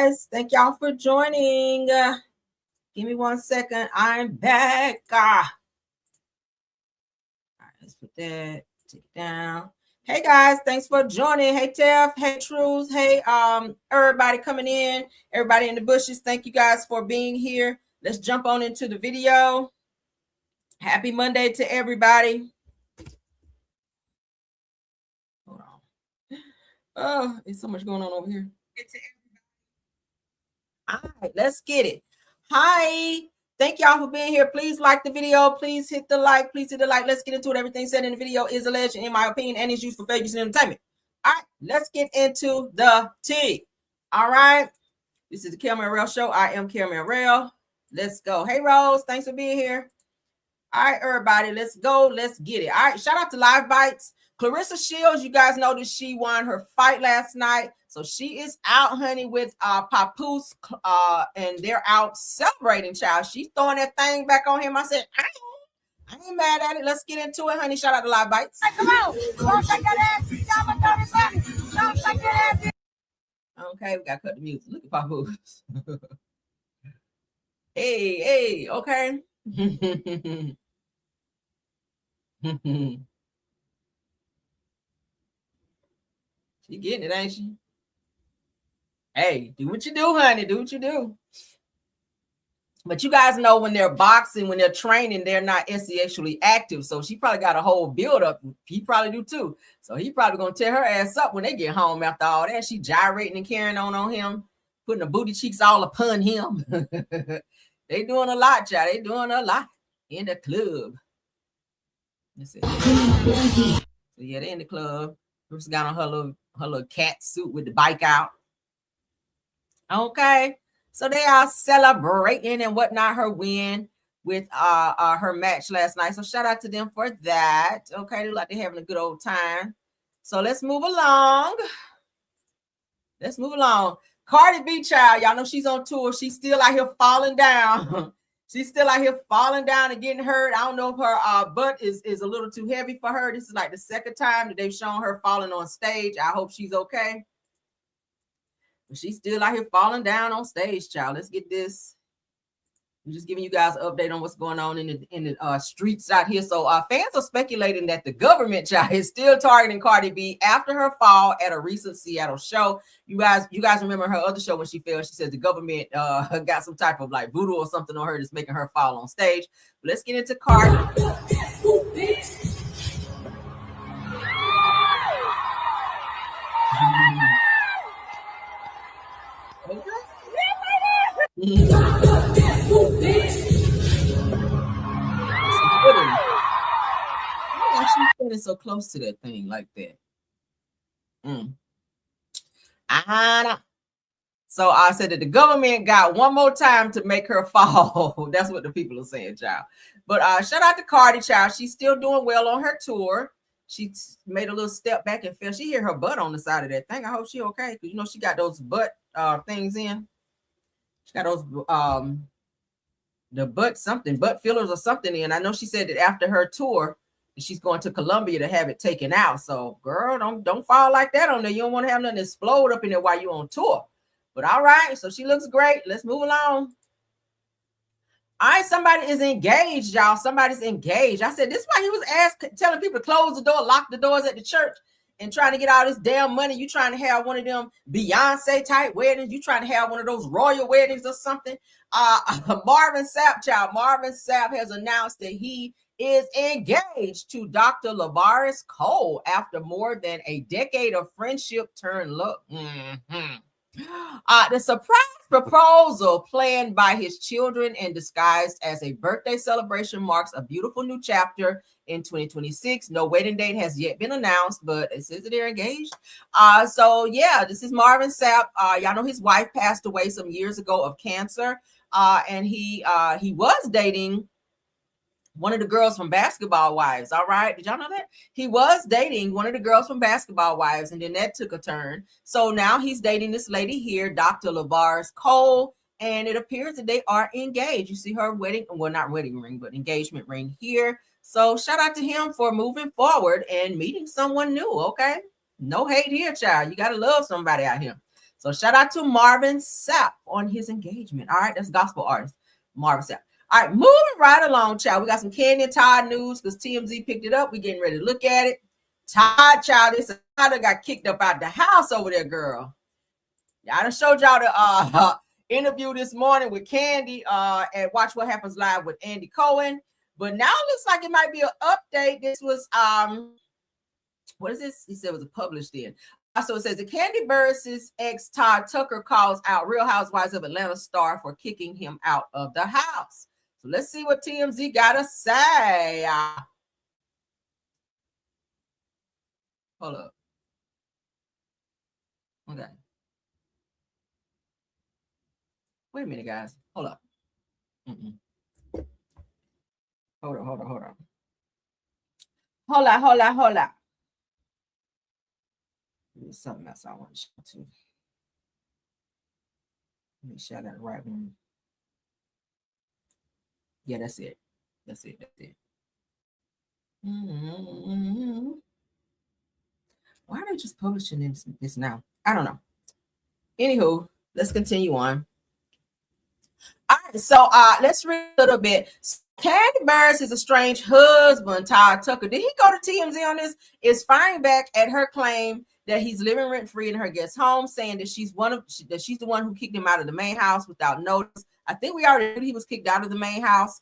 guys. Thank y'all for joining. Give me 1 second. I'm back. All right, let's put that, take it down. Hey guys, thanks for joining. Hey Teff, hey Truth, hey everybody coming in, everybody in the bushes. Thank you guys for being here. Let's jump on into the video. Happy Monday to everybody. Hold on. Oh, there's so much going on over here. All right, let's get it. Hi. Thank y'all for being here. Please like the video. Please hit the like. Please hit the like. Let's get into it. Everything said in the video is alleged, in my opinion, and is used for fair use and entertainment. All right, let's get into the tea. All right. This is the Caramel Rail Show. I am Caramel Rail. Let's go. Hey, Rose. Thanks for being here. All right, everybody. Let's go. Let's get it. All right. Shout out to Live Bites. Claressa Shields, you guys know that she won her fight last night. So she is out, honey, with Papoose, and they're out celebrating, child. She's throwing that thing back on him. I said, I ain't mad at it. Let's get into it, honey. Shout out to Live Bites. Hey, come on. Don't take that ass. Don't take that ass. Okay, we got to cut the music. Look at Papoose. hey, okay. She getting it, ain't she? Hey, do what you do, honey. Do what you do. But you guys know when they're boxing, when they're training, they're not sexually active. So she probably got a whole build up. He probably do too. So he probably gonna tear her ass up when they get home after all that. She gyrating and carrying on him, putting the booty cheeks all upon him. They doing a lot, child. They doing a lot in the club. Let's see. So yeah, they in the club. Bruce got on her little cat suit with the bike out. Okay, so they are celebrating and whatnot her win with her match last night. So shout out to them for that. Okay, they like they're having a good old time. So let's move along. Cardi B, child, y'all know she's on tour. She's still out here falling down. She's still out here falling down and getting hurt. I don't know if her butt is a little too heavy for her. This is like the second time that they've shown her falling on stage. I hope she's okay. But she's still out here falling down on stage, child. Let's get this. I'm just giving you guys an update on what's going on in the streets out here. So fans are speculating that the government, child, is still targeting Cardi B after her fall at a recent Seattle show. You guys remember her other show when she fell? She said the government got some type of like voodoo or something on her that's making her fall on stage. But let's get into Cardi. Why is she standing so close to that thing like that? So I said that the government got one more time to make her fall. That's what the people are saying, child. But shout out to Cardi, child. She's still doing well on her tour. She made a little step back and fell. She hit her butt on the side of that thing. I hope she okay, because you know she got those butt things in. She got those the butt fillers or something in. I know she said that after her tour, she's going to Colombia to have it taken out. So, girl, don't fall like that on there. You don't want to have nothing explode up in there while you're on tour. But all right, so she looks great. Let's move along. All right, somebody is engaged, y'all. Somebody's engaged. I said this is why he was telling people to close the door, lock the doors at the church, and trying to get all this damn money. You trying to have one of them Beyonce type weddings. You trying to have one of those royal weddings or something. Marvin Sapp, child. Marvin Sapp has announced that he is engaged to Dr. Lavaris Cole after more than a decade of friendship turned love. The surprise proposal planned by his children and disguised as a birthday celebration marks a beautiful new chapter in 2026. No wedding date has yet been announced, but it says that they're engaged. So yeah, this is Marvin Sapp. Y'all know his wife passed away some years ago of cancer, and he was dating one of the girls from Basketball Wives. All right. Did y'all know that? He was dating one of the girls from Basketball Wives, and then that took a turn. So now he's dating this lady here, Dr. Lavaris Cole, and it appears that they are engaged. You see her wedding, well, not wedding ring, but engagement ring here. So shout out to him for moving forward and meeting someone new. Okay. No hate here, child. You got to love somebody out here. So shout out to Marvin Sapp on his engagement. All right, that's gospel artist, Marvin Sapp. All right, moving right along, child. We got some Kandi and Todd news because TMZ picked it up. We getting ready to look at it. Todd, child, this Todd got kicked up out the house over there, girl. Yeah, I done showed y'all the interview this morning with Kandi at Watch What Happens Live with Andy Cohen. But now it looks like it might be an update. This was what is this? He said it was published in. So it says the Kandi Burruss' ex Todd Tucker calls out Real Housewives of Atlanta star for kicking him out of the house. So let's see what TMZ got to say. Hold up. Okay. Wait a minute, guys. Hold up. Hold on. Hold on. There's something else I want to show too. Make sure I got the right one. Yeah, that's it. Why are they just publishing this now? I don't know. Anywho, let's continue on. All right, so let's read a little bit. Kandi Burruss' is estranged husband, Todd Tucker. Did he go to TMZ on this? Is firing back at her claim that he's living rent-free in her guest home, saying that she's the one who kicked him out of the main house without notice. I think we already knew he was kicked out of the main house.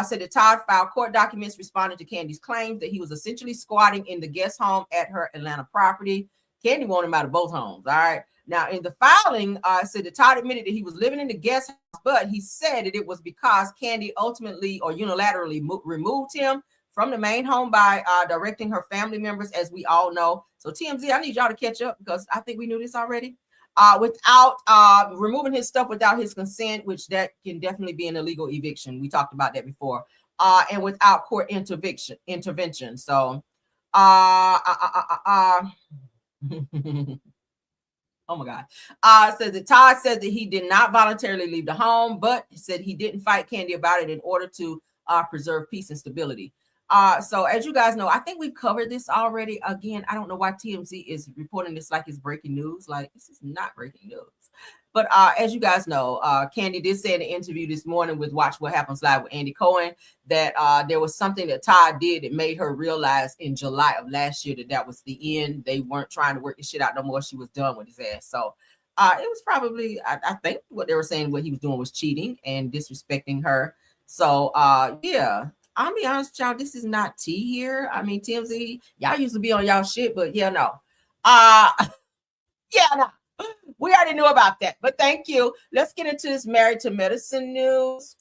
Said that Todd filed court documents responding to Kandi's claims that he was essentially squatting in the guest home at her Atlanta property. Kandi wanted him out of both homes. All right. Now, in the filing, said that Todd admitted that he was living in the guest house, but he said that it was because Kandi ultimately or unilaterally removed him from the main home by directing her family members, as we all know. So TMZ, I need y'all to catch up because I think we knew this already. Without removing his stuff without his consent, which that can definitely be an illegal eviction. We talked about that before. And without court intervention. So, oh my God. Says that Todd says that he did not voluntarily leave the home, but said he didn't fight Kandi about it in order to preserve peace and stability. So as you guys know, I think we've covered this already. Again, I don't know why TMZ is reporting this like it's breaking news. Like, this is not breaking news. But as you guys know, Kandi did say in an interview this morning with Watch What Happens Live with Andy Cohen that there was something that Todd did that made her realize in July of last year that was the end. They weren't trying to work this shit out no more. She was done with his ass. So it was probably, I think what they were saying what he was doing was cheating and disrespecting her. So yeah. I'll be honest with y'all, this is not tea here. I mean, TMZ, y'all used to be on y'all shit, but yeah, no. Yeah, no. We already knew about that, but thank you. Let's get into this Married to Medicine news.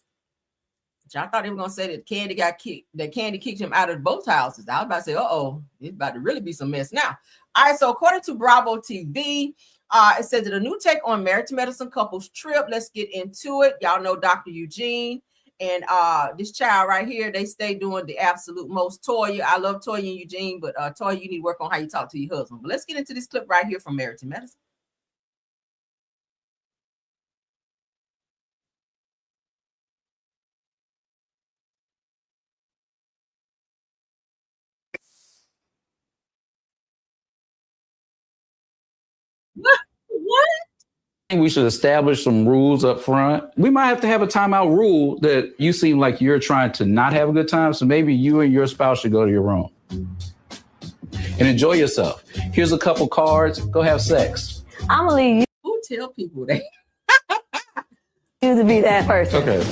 I thought they were going to say that Kandi got kicked, that Kandi kicked him out of both houses. I was about to say, uh-oh, it's about to really be some mess now. All right, so according to Bravo TV, it says that a new take on Married to Medicine couples trip. Let's get into it. Y'all know Dr. Eugene. And this child right here, they stay doing the absolute most. Toya, I love Toya and Eugene, but Toya, you need to work on how you talk to your husband. But let's get into this clip right here from Married to Medicine. What? I think we should establish some rules up front. We might have to have a timeout rule that you seem like you're trying to not have a good time. So maybe you and your spouse should go to your room and enjoy yourself. Here's a couple cards. Go have sex. I'm gonna leave you. Who tell people that? You to be that person. Okay.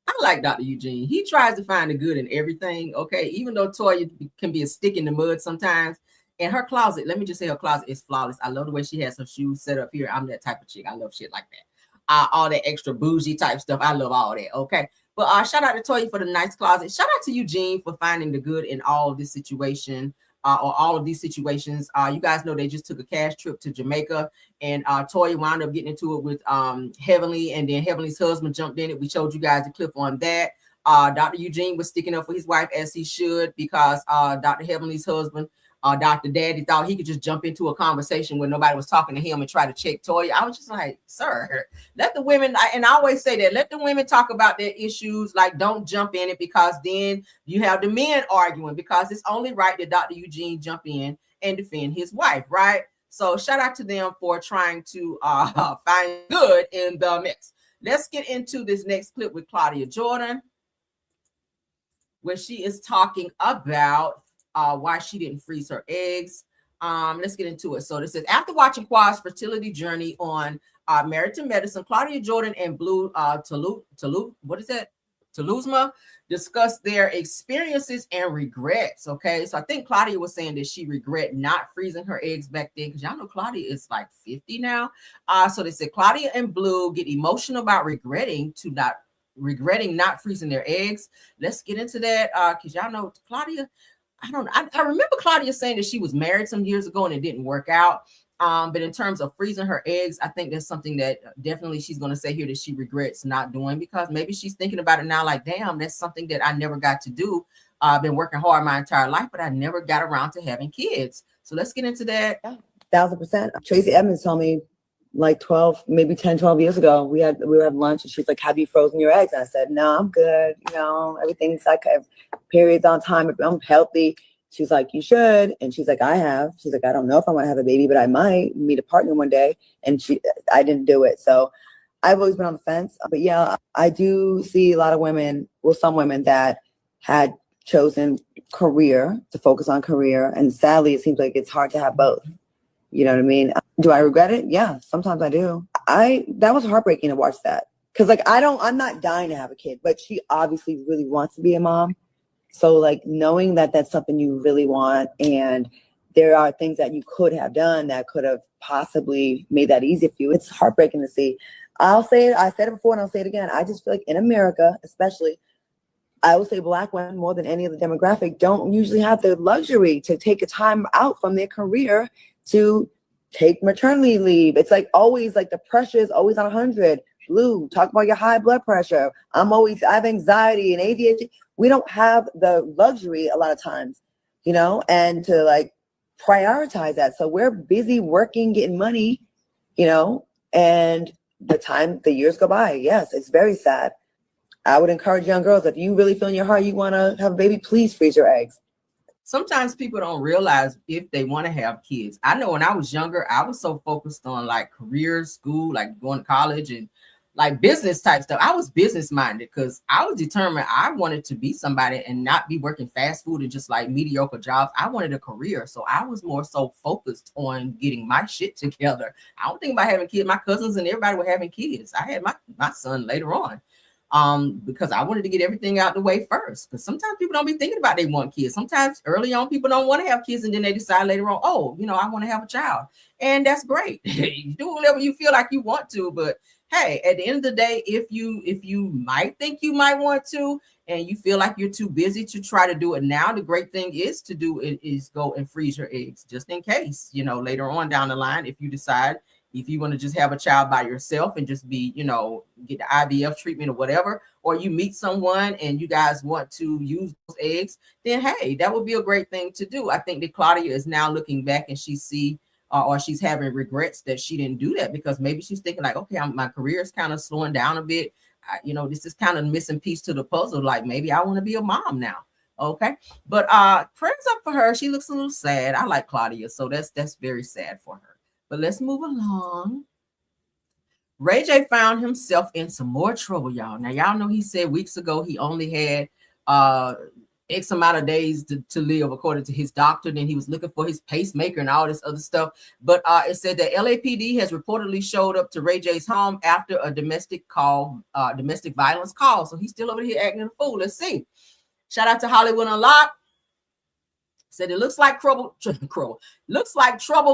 I like Dr. Eugene. He tries to find the good in everything. Okay. Even though Toya can be a stick in the mud sometimes. And her closet, let me just say her closet is flawless. I love the way she has her shoes set up here. I'm that type of chick. I love shit like that. All that extra bougie type stuff. I love all that. Okay. But shout out to Toya for the nice closet. Shout out to Eugene for finding the good in all of this situation. Or all of these situations. You guys know they just took a cash trip to Jamaica, and Toya wound up getting into it with Heavenly, and then Heavenly's husband jumped in it. We showed you guys the clip on that. Dr. Eugene was sticking up for his wife as he should, because Dr. Heavenly's husband, Dr. Daddy, thought he could just jump into a conversation when nobody was talking to him and try to check Toya. I was just like, sir, let the women, and I always say that, let the women talk about their issues. Like, don't jump in it, because then you have the men arguing, because it's only right that Dr. Eugene jump in and defend his wife, right? So shout out to them for trying to find good in the mix. Let's get into this next clip with Claudia Jordan, where she is talking about why she didn't freeze her eggs. Let's get into it. So this is after watching Quad's fertility journey on Married to Medicine, Claudia Jordan and Blue Telusma discussed their experiences and regrets. Okay, so I think Claudia was saying that she regret not freezing her eggs back then, because y'all know Claudia is like 50 now. So they said Claudia and Blue get emotional about regretting not freezing their eggs. Let's get into that because y'all know Claudia. I remember Claudia saying that she was married some years ago and it didn't work out. But in terms of freezing her eggs, I think that's something that definitely she's going to say here that she regrets not doing, because maybe she's thinking about it now like, damn, that's something that I never got to do. I've been working hard my entire life, but I never got around to having kids. So let's get into that. 1,000%. Tracy Edmonds told me like 12, maybe 10, 12 years ago, we were having lunch and she's like, have you frozen your eggs? And I said, no, I'm good. You know, everything's like periods on time. If I'm healthy. She's like, you should. And she's like, I have. She's like, I don't know if I want to have a baby, but I might meet a partner one day. And I didn't do it. So I've always been on the fence. But yeah, I do see a lot of women, well, some women that had chosen career to focus on career. And sadly, it seems like it's hard to have both. You know what I mean? Do I regret it? Yeah, sometimes I do. That was heartbreaking to watch that. Cause like, I'm not dying to have a kid, but she obviously really wants to be a mom. So like knowing that that's something you really want, and there are things that you could have done that could have possibly made that easy for you. It's heartbreaking to see. I'll say it. I said it before and I'll say it again. I just feel like in America, especially, I would say Black women more than any other demographic don't usually have the luxury to take a time out from their career to take maternity leave. It's like always like the pressure is always on 100. Blue, talk about your high blood pressure. I have anxiety and ADHD. We don't have the luxury a lot of times, you know, and to like prioritize that. So we're busy working, getting money, you know, and the years go by. Yes, it's very sad. I would encourage young girls, if you really feel in your heart you want to have a baby, please freeze your eggs. Sometimes people don't realize if they want to have kids. I know when I was younger, I was so focused on like career, school, like going to college and like business type stuff. I was business minded because I was determined I wanted to be somebody and not be working fast food and just like mediocre jobs. I wanted a career. So I was more so focused on getting my shit together. I don't think about having kids. My cousins and everybody were having kids. I had my son later on because I wanted to get everything out the way first. Because sometimes people don't be thinking about they want kids. Sometimes early on people don't want to have kids and then they decide later on, oh, you know, I want to have a child. And that's great. You do whatever you feel like you want to, but hey, at the end of the day, if you might think you might want to and you feel like you're too busy to try to do it now, the great thing is to do it is go and freeze your eggs just in case, you know, later on down the line, if you decide if you want to just have a child by yourself and just be, you know, get the IVF treatment or whatever, or you meet someone and you guys want to use those eggs, then hey, that would be a great thing to do. I think that Claudia is now looking back and or she's having regrets that she didn't do that, because maybe she's thinking like, okay, my career is kind of slowing down a bit. You know, this is kind of missing piece to the puzzle. Like maybe I want to be a mom now. Okay. But prayers up for her. She looks a little sad. I like Claudia. So that's very sad for her. But let's move along. Ray J found himself in some more trouble, y'all. Now, y'all know he said weeks ago he only had X amount of days to live, according to his doctor. Then he was looking for his pacemaker and all this other stuff. But it said that LAPD has reportedly showed up to Ray J's home after a domestic violence call. So he's still over here acting a fool. Let's see. Shout out to Hollywood Unlocked. Said it looks like trouble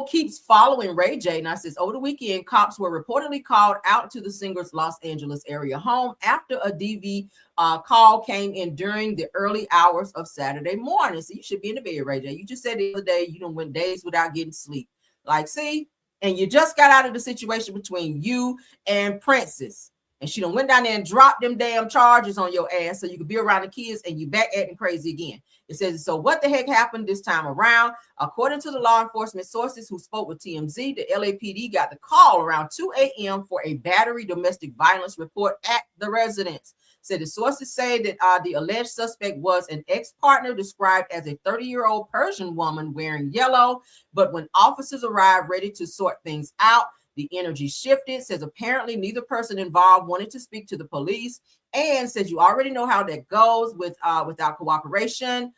keeps following Ray J. Now it says over the weekend, cops were reportedly called out to the singer's Los Angeles area home after a DV call came in during the early hours of Saturday morning. So you should be in the bed, Ray J. You just said the other day you done went days without getting sleep. Like, see, and you just got out of the situation between you and Princess. And she done went down there and dropped them damn charges on your ass so you could be around the kids and you back acting crazy again. It says, so what the heck happened this time around? According to the law enforcement sources who spoke with TMZ, the LAPD got the call around 2 a.m. for a battery domestic violence report at the residence. Said the sources say that the alleged suspect was an ex-partner described as a 30-year-old Persian woman wearing yellow. But when officers arrived ready to sort things out, the energy shifted. Says apparently neither person involved wanted to speak to the police, and says you already know how that goes without cooperation.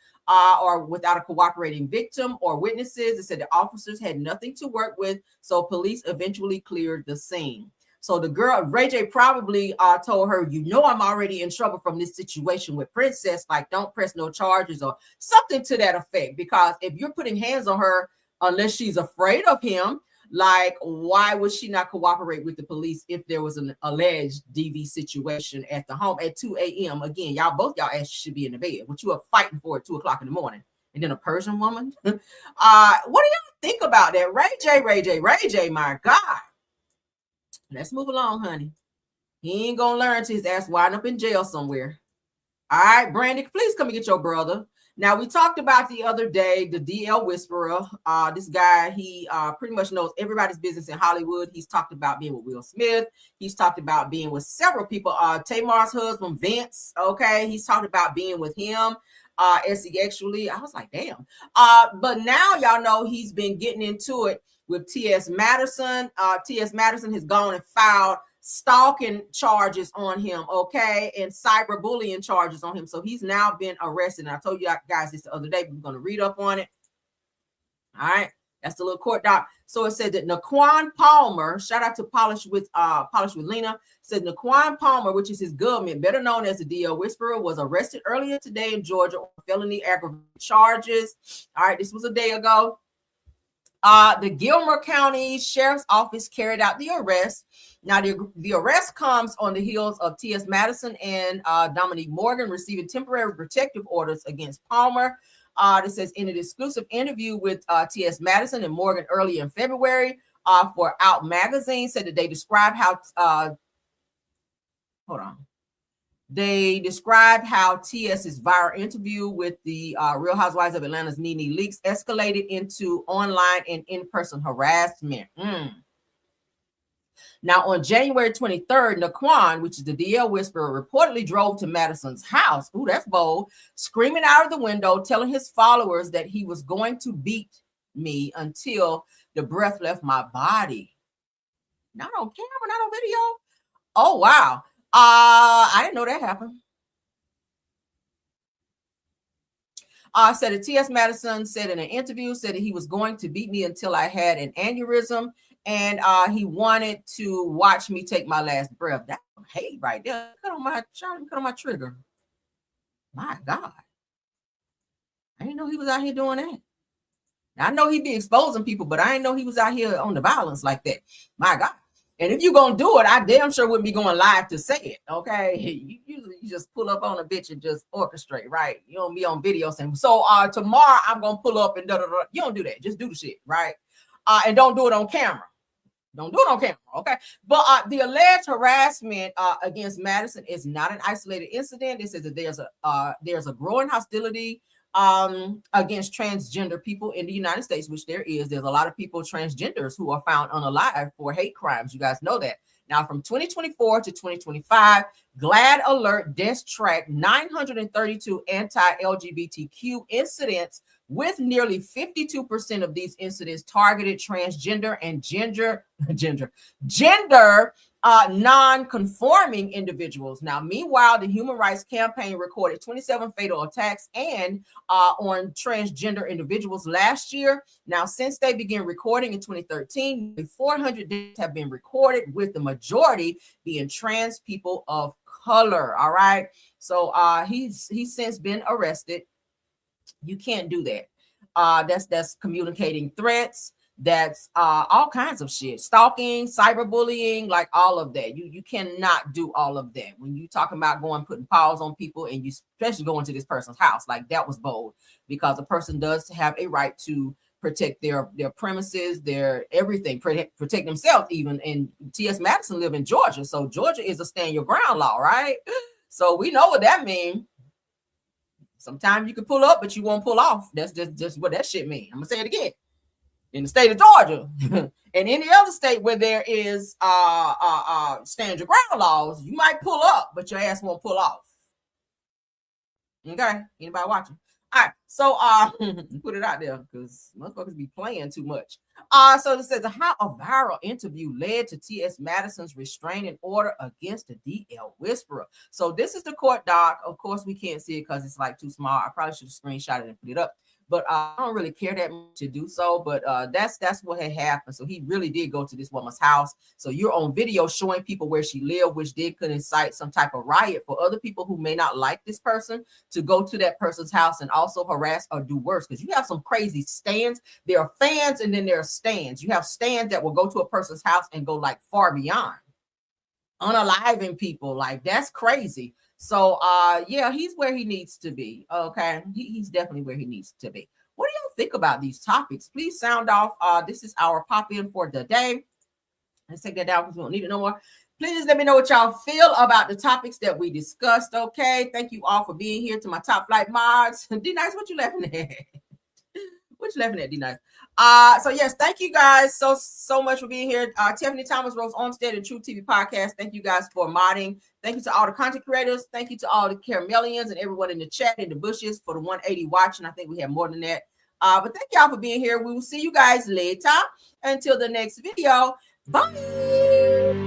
Or without a cooperating victim or witnesses. It said the officers had nothing to work with, so police eventually cleared the scene. So the girl, Ray J, probably told her, you know, I'm already in trouble from this situation with Princess, like don't press no charges or something to that effect. Because if you're putting hands on her, unless she's afraid of him, like, why would she not cooperate with the police if there was an alleged DV situation at the home at 2 a.m.? Again, both y'all asses should be in the bed. What you are fighting for at 2 o'clock in the morning. And then a Persian woman. What do y'all think about that? Ray J, my God. Let's move along, honey. He ain't gonna learn till his ass wind up in jail somewhere. All right, Brandy, please come and get your brother. Now, we talked about the other day, the DL Whisperer. This guy, he pretty much knows everybody's business in Hollywood. He's talked about being with Will Smith. He's talked about being with several people. Tamar's husband, Vince, okay? He's talked about being with him. Actually, I was like, damn. But now y'all know he's been getting into it with T.S. Madison. T.S. Madison has gone and filed stalking charges on him, okay, and cyberbullying charges on him. So he's now been arrested. And I told you guys this the other day, we're going to read up on it. All right, that's the little court doc. So it said that Naquan Palmer, shout out to Polish with Lena, said Naquan Palmer, which is his government, better known as the DL Whisperer, was arrested earlier today in Georgia on felony aggravated charges. All right, this was a day ago. The Gilmer County Sheriff's Office carried out the arrest. Now, the arrest comes on the heels of T.S. Madison and Dominique Morgan receiving temporary protective orders against Palmer. It says in an exclusive interview with T.S. Madison and Morgan early in February for Out Magazine, said that they described how They described how T.S.'s viral interview with the Real Housewives of Atlanta's Nene Leakes escalated into online and in-person harassment. Now, on January 23rd, Naquan, which is the DL Whisperer, reportedly drove to Madison's house. Ooh, that's bold. Screaming out of the window, telling his followers that he was going to beat me until the breath left my body. Not on camera, not on video. Oh, wow. I didn't know that happened. Said that T.S. Madison said in an interview, said that he was going to beat me until I had an aneurysm, and he wanted to watch me take my last breath. That's hate right there. Cut on my trigger. My God. I didn't know he was out here doing that. I know he'd be exposing people, but I didn't know he was out here on the violence like that. My God. And if you're going to do it, I damn sure wouldn't be going live to say it, okay? You just pull up on a bitch and just orchestrate, right? You don't be on video saying, so tomorrow I'm going to pull up and da-da-da. You don't do that. Just do the shit, right? And don't do it on camera. Don't do it on camera, okay? But the alleged harassment against Madison is not an isolated incident. It says that there's a growing hostility against transgender people in the United States, which there is. There's a lot of people, transgenders, who are found unalive for hate crimes. You guys know that. Now, from 2024 to 2025, Glad Alert desk tracked 932 anti-LGBTQ incidents, with nearly 52% of these incidents targeted transgender and gender non-conforming individuals. Now, meanwhile, the Human Rights Campaign recorded 27 fatal attacks on transgender individuals last year. Now, since they began recording in 2013, 400 deaths have been recorded, with the majority being trans people of color. All right. So he's since been arrested. You can't do that. That's communicating threats. That's all kinds of shit. Stalking, cyberbullying, like all of that. You cannot do all of that. When you talking about putting paws on people, and you especially going to this person's house, like that was bold, because a person does have a right to protect their premises, their everything, protect themselves even. And T.S. Madison live in Georgia. So Georgia is a stand your ground law, right? So we know what that means. Sometimes you can pull up, but you won't pull off. That's just what that shit means. I'm gonna say it again. in the state of Georgia and any other state where there is stand your ground laws, you might pull up, but your ass won't pull off. Okay, anybody watching? All right, so put it out there because motherfuckers be playing too much. So this says how a viral interview led to T.S. Madison's restraining order against the DL Whisperer. So this is the court doc. Of course, we can't see it because it's like too small. I probably should have screenshot it and put it up. But I don't really care that much to do so. But that's what had happened. So he really did go to this woman's house. So you're on video showing people where she lived, which could incite some type of riot for other people who may not like this person to go to that person's house and also harass or do worse. Because you have some crazy stands. There are fans and then there are stands. You have stands that will go to a person's house and go like far beyond, unaliving people. Like that's crazy. So yeah, he's where he needs to be. Okay, he's definitely where he needs to be. What do y'all think about these topics? Please sound off. This is our pop in for the day. Let's take that down because we don't need it no more. Please let me know what y'all feel about the topics that we discussed. Okay, thank you all for being here. To my top flight mods, D-Nice, what you laughing at? What you laughing at, D-Nice? So yes, thank you guys so much for being here. Tiffany Thomas, Rose Olmstead, and True TV Podcast. Thank you guys for modding. Thank you to all the content creators. Thank you to all the Caramelians and everyone in the chat, in the bushes, for the 180 watching. I think we have more than that. But thank y'all for being here. We will see you guys later. Until the next video. Bye.